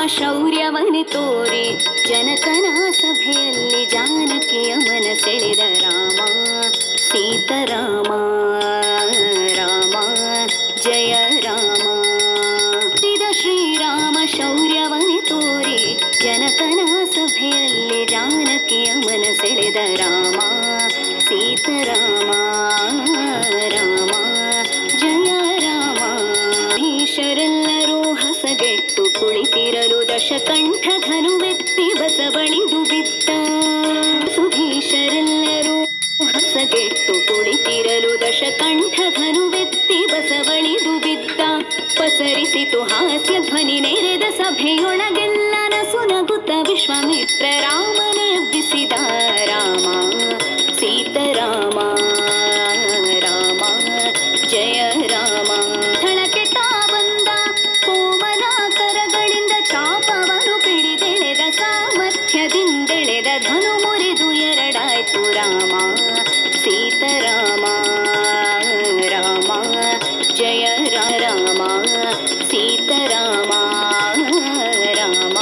ಶೌರ್ಯವನೆ ತೋರಿ ಜನಕನ ಸಭೆಯಲ್ಲಿ ಜಾನಕಿಯ ಮನಸೆಳೆದ ರಾಮ ಸೀತಾರಾಮ ರಾಮ ಜಯ ರಾಮ. ಶ್ರೀರಾಮ ಶೌರ್ಯವನೆ ತೋರಿ ಜನಕನ ಸಭೆಯಲ್ಲಿ ಜಾನಕಿಯ ಮನಸೆಳೆದ ರಾಮ ಸೀತಾರಾಮ ರಾಮ ಜಯ ರಾಮ. ಈಶರೆಲ್ಲರೂ ಹಸಗೆಟ್ಟು ಕುಳಿತಿರಲು ದಶಕಂಠ ಧನುವೆತ್ತಿ ಬಸವಳಿದು ಬಿದ್ದ. ಸುಧೀಶರೆಲ್ಲರೂ ಹಸಗೆಟ್ಟು ಕುಳಿತಿರಲು ದಶಕಂಠ ಧನುವೆತ್ತಿ ಬಸವಳಿದು ಬಿದ್ದ. ಪಸರಿಸಿತು ಹಾಸ್ಯ ಧ್ವನಿ ನೆರೆದ ಸಭೆಯೊಳಗೆಲ್ಲ ನಸು ನಗುತ್ತ ವಿಶ್ವಾಮಿತ್ರ ರಾಮನೇ ಎಬ್ಬಿಸಿದ. ರಾಮ ಸೀತಾರಾಮ ರಾಮ ಜಯ ರಾಮ. ಥಳಕೆಟ ಬಂದ ಕೋಮಲ ಕರಗಳಿಂದ ಚಾಪವನು ಪಿಡಿದೆಳೆದ ಸಾಮರ್ಥ್ಯದಿಂದೆಳೆದ ಧನು ಮುರಿದು ಎರಡಾಯ್ತು. ರಾಮ ಸೀತಾರಾಮ ರಾಮ ಜಯ ರಾಮ ಸೀತಾರಾಮ ರಾಮ